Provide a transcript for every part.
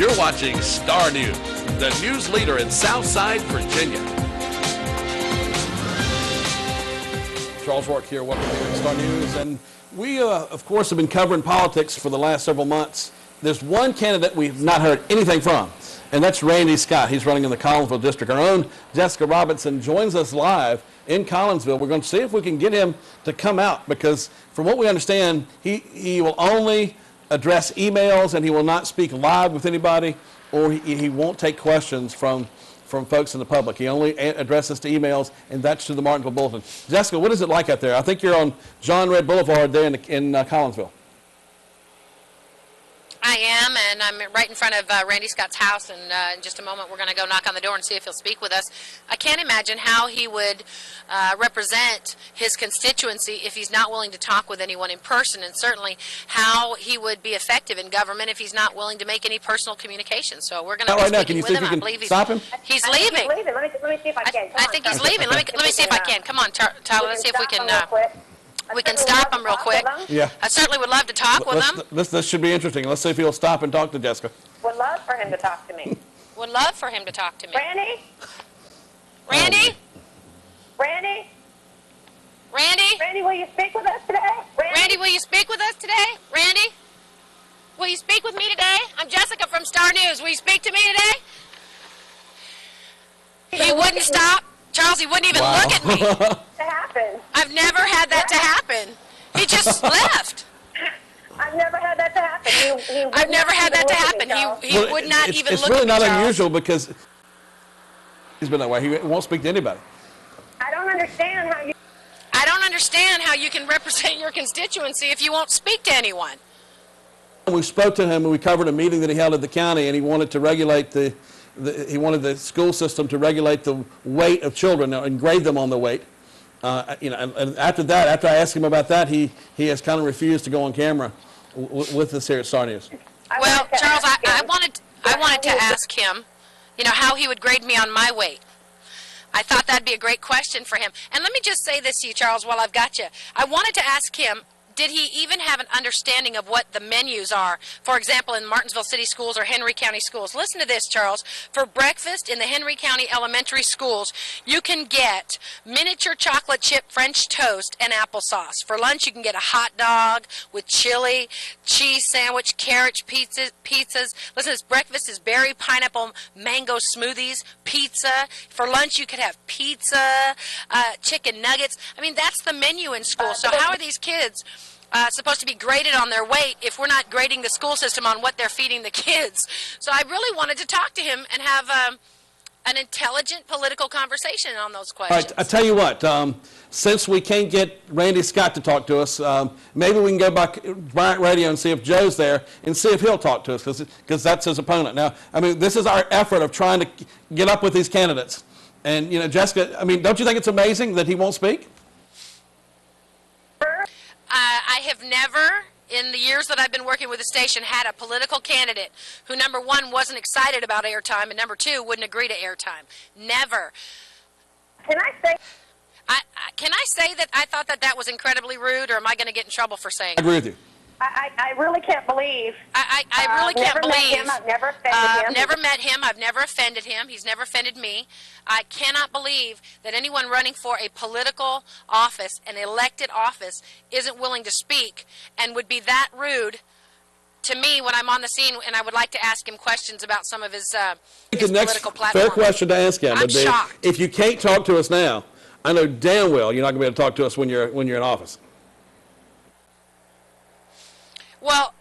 You're watching Star News, the news leader in Southside Virginia. Charles Roark here, welcome to Star News. And we, of course, have been covering politics for the last several months. There's one candidate we've not heard anything from, and that's Randy Scott. He's running in the Collinsville district. Our own Jessica Robinson joins us live in Collinsville. We're going to see if we can get him to come out, because from what we understand, he will only address emails, and he will not speak live with anybody, or he won't take questions from folks in the public. He only addresses to emails, and that's to the Martinsville Bulletin. Jessica, what is it like out there? I think you're on John Redd Boulevard there in Collinsville. I am, and I'm right in front of Randy Scott's house, and in just a moment we're going to go knock on the door and see if he'll speak with us. I can't imagine how he would represent his constituency if he's not willing to talk with anyone in person, and certainly how he would be effective in government if he's not willing to make any personal communication. So we're going to be speaking with him. I believe stop him? He's leaving. Let me see if I can. I think he's leaving. Let me see if I can. Come on, Tyler. Let's see if we can. We can stop him real quick. Yeah. I certainly would love to talk with him. This should be interesting. Let's see if he'll stop and talk to Jessica. Would love for him to talk to me. Would love for him to talk to me. Randy? Randy? Randy? Randy? Randy, will you speak with us today? Randy, will you speak with us today? Randy? Will you speak with me today? I'm Jessica from Star News. Will you speak to me today? He wouldn't stop. Charles, he wouldn't even look at me. To happen. I've never had that to happen. He just left. I've never had that to happen. I've never had that to happen. He would not even look at me, It's really not Charles. unusual, because he's been that way. He won't speak to anybody. I don't understand how you can represent your constituency if you won't speak to anyone. We spoke to him, and we covered a meeting that he held at the county, and he wanted to regulate he wanted the school system to regulate the weight of children and grade them on the weight. And after that, after I asked him about that, he has kind of refused to go on camera with us here at Star News. Well, Charles, I wanted to ask him, how he would grade me on my weight. I thought that'd be a great question for him. And let me just say this to you, Charles, while I've got you. I wanted to ask him, did he even have an understanding of what the menus are, for example, in Martinsville City Schools or Henry County Schools? Listen to this, Charles. For breakfast in the Henry County Elementary Schools, you can get miniature chocolate chip French toast and applesauce. For lunch, you can get a hot dog with chili, cheese sandwich, carrot pizzas. Listen, this breakfast is berry, pineapple, mango smoothies, pizza. For lunch, you could have pizza, chicken nuggets. I mean, that's the menu in school. So how are these kids supposed to be graded on their weight if we're not grading the school system on what they're feeding the kids? So I really wanted to talk to him and have an intelligent political conversation on those questions. All right, I tell you what, since we can't get Randy Scott to talk to us, maybe we can go back to Bryant Radio and see if Joe's there and see if he'll talk to us, because that's his opponent. Now, I mean, this is our effort of trying to get up with these candidates. And, Jessica, I mean, don't you think it's amazing that he won't speak? I have never, in the years that I've been working with the station, had a political candidate who, number one, wasn't excited about airtime, and number two, wouldn't agree to airtime. Never. Can I say? Can I say that I thought that was incredibly rude, or am I going to get in trouble for saying I agree with you. I really can't believe. I really can't believe. I've never offended him. Never met him. I've never offended him. He's never offended me. I cannot believe that anyone running for a political office, an elected office, isn't willing to speak and would be that rude to me when I'm on the scene, and I would like to ask him questions about some of his political platform. Fair question to ask him would be, shocked. if you can't talk to us now, I know damn well you're not going to be able to talk to us when you're in office. Well,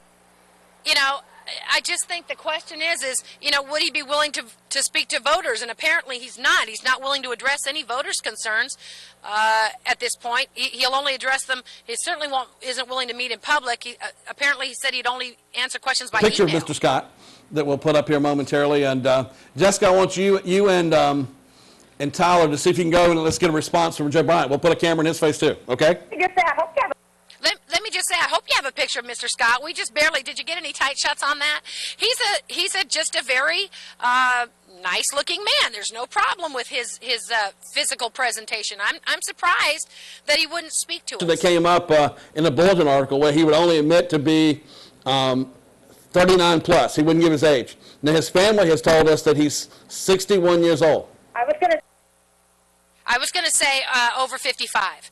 I just think the question is, would he be willing to speak to voters? And apparently he's not. He's not willing to address any voters' concerns at this point. He'll only address them. He certainly isn't willing to meet in public. Apparently he said he'd only answer questions by Picture email. of Mr. Scott that we'll put up here momentarily. And Jessica, I want you and Tyler to see if you can go and let's get a response from Joe Bryant. We'll put a camera in his face too, okay? Let me just say, I hope you have a picture of Mr. Scott. We just barely, did you get any tight shots on that? He's just a very nice-looking man. There's no problem with his physical presentation. I'm surprised that he wouldn't speak to us. That came up in a bulletin article where he would only admit to be 39 plus. He wouldn't give his age. Now, his family has told us that he's 61 years old. I was going to say over 55.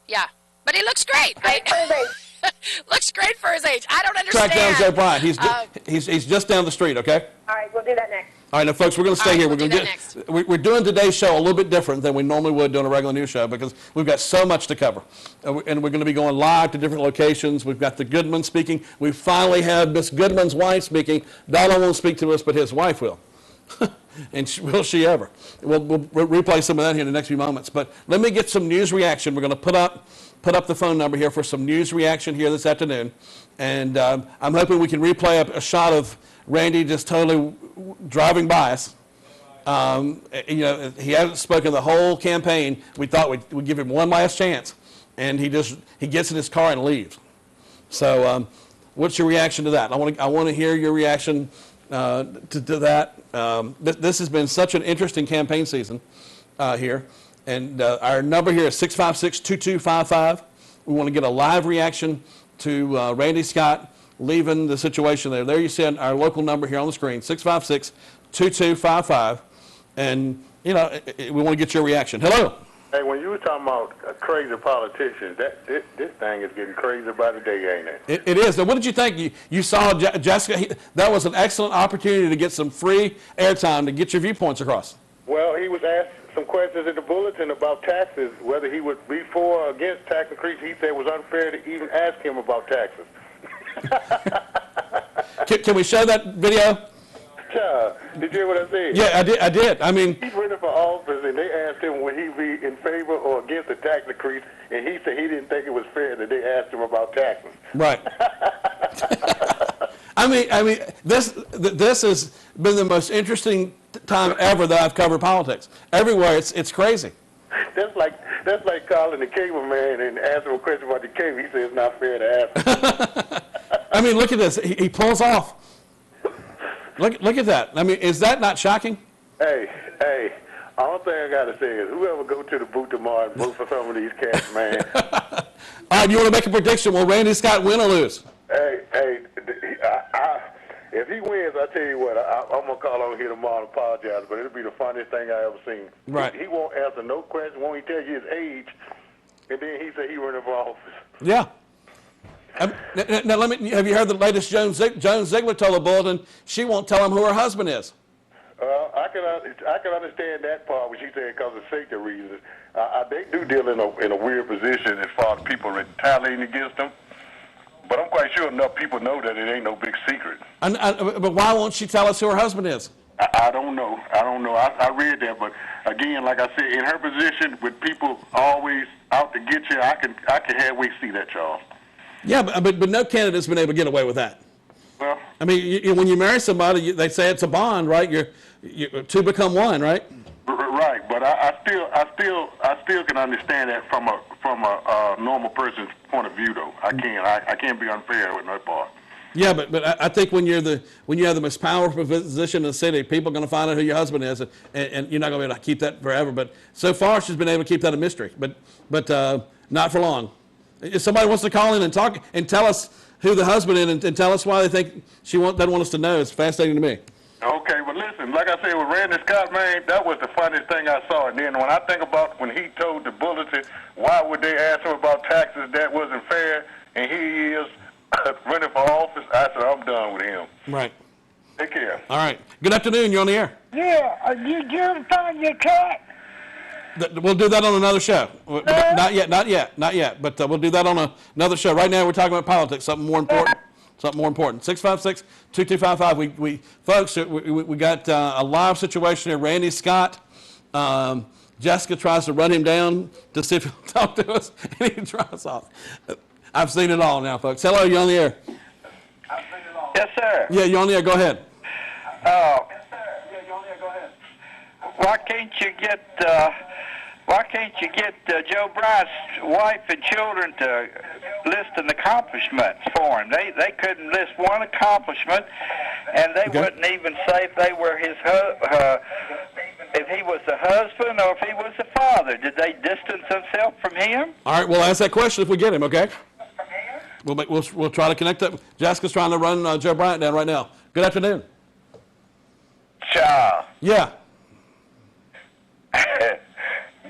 Yeah. But he looks great, right? Looks great for his age. I don't understand. Track down Joe Bryant. He's just down the street, okay? All right, we'll do that next. All right, now, folks, we're going to stay All right, here. we'll We're do going that to we're doing today's show a little bit different than we normally would doing a regular news show because we've got so much to cover. And we're going to be going live to different locations. We've got the Goodman speaking. We finally have Miss Goodman's wife speaking. Donna won't speak to us, but his wife will. And will she ever? We'll replay some of that here in the next few moments. But let me get some news reaction. We're going to put up the phone number here for some news reaction here this afternoon. And I'm hoping we can replay a shot of Randy just totally driving by us. He hasn't spoken the whole campaign. We thought we'd give him one last chance. And he gets in his car and leaves. So what's your reaction to that? I want to hear your reaction to that. This has been such an interesting campaign season here. And our number here is 656-2255. We want to get a live reaction to Randy Scott leaving the situation there. There you see our local number here on the screen, 656-2255. And, we want to get your reaction. Hello. Hey, when you were talking about crazy politicians, this thing is getting crazier by the day, ain't it? It is. Now, what did you think? You saw Jessica. That was an excellent opportunity to get some free airtime to get your viewpoints across. Well, he was asked some questions in the bulletin about taxes, whether he would be for or against tax increase. He said it was unfair to even ask him about taxes. Can we show that video? Did you hear what I said? Yeah, I did. I mean, he's running for office, and they asked him would he be in favor or against the tax increase, and he said he didn't think it was fair that they asked him about taxes. Right. I mean, this has been the most interesting time ever that I've covered politics. Everywhere, it's crazy. That's like calling the cable man and asking him a question about the cable. He says it's not fair to ask him. I mean, look at this. He pulls off. Look at that. I mean, is that not shocking? Hey, all thing I got to say is whoever go to the booth tomorrow and vote for some of these cats, man. All right, you want to make a prediction? Will Randy Scott win or lose? Hey, if he wins, I tell you what, I'm going to call over here tomorrow and apologize, but it'll be the funniest thing I ever seen. Right. He won't answer no question, won't he tell you his age, and then he said he running for office. Yeah. Now, have you heard the latest Joan Ziegler told the Bulletin she won't tell him who her husband is? I can understand that part when she said because of safety reasons. They do deal in a weird position as far as people retaliating against them. But I'm quite sure enough people know that it ain't no big secret. But why won't she tell us who her husband is? I don't know. I read that, but again, like I said, in her position with people always out to get you, I can halfway see that, Charles. Yeah, but no candidate's been able to get away with that. Well, I mean, when you marry somebody, they say it's a bond, right? You two become one, right? Right, but I still can understand that from a normal person's point of view, though. I can't be unfair with no part. Yeah, but I think when you have the most powerful position in the city, people are going to find out who your husband is, and you're not going to be able to keep that forever. But so far, she's been able to keep that a mystery, but not for long. If somebody wants to call in and talk and tell us who the husband is and tell us why they think doesn't want us to know, it's fascinating to me. Okay, well, listen, like I said, with Randy Scott, man, that was the funniest thing I saw. And then when I think about when he told the Bulletin, why would they ask him about taxes, that wasn't fair, and here he is running for office, I said, I'm done with him. Right. Take care. All right. Good afternoon. You're on the air. Yeah, did you find your cat? We'll do that on another show. Not yet. But we'll do that on another show. Right now, we're talking about politics, something more important. 656-2255. Folks, we got a live situation here. Randy Scott. Jessica tries to run him down to see if he'll talk to us, and he drives off. I've seen it all now, folks. Hello, you're on the air. Yes, sir. Yeah, you're on the air. Go ahead. Why can't you get Joe Bryant's wife and children to list an accomplishments for him? They couldn't list one accomplishment, and they wouldn't even say if they were his if he was the husband or if he was the father. Did they distance themselves from him? All right, we'll ask that question if we get him, okay? We'll try to connect up. Jessica's trying to run Joe Bryant down right now. Good afternoon. Charles, Yeah.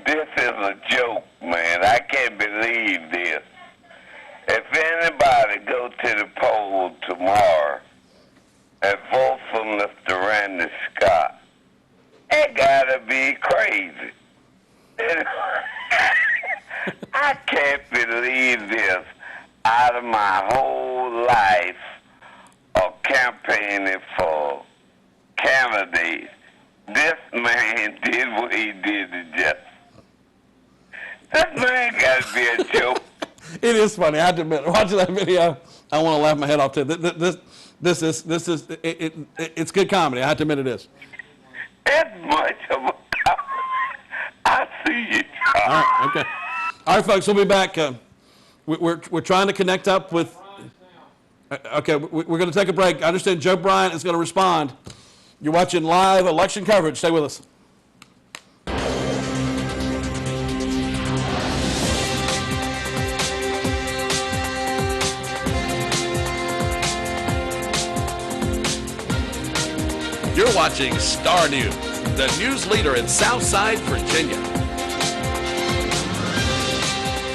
this is a joke, man. I can't believe this. If anybody go to the poll tomorrow and vote for Mr. Randy Scott, it gotta be crazy. I can't believe this. Out of my whole life of campaigning for candidates, this man did what he did to Jeff. This man got to be a joke. It is funny. I have to admit, watching that video, I want to laugh my head off too. It's good comedy. I have to admit it is. It's much of a. I see you. All right. Okay. All right, folks. We'll be back. We're trying to connect up with. Okay. We're going to take a break. I understand Joe Bryant is going to respond. You're watching live election coverage. Stay with us. You're watching Star News, the news leader in Southside Virginia.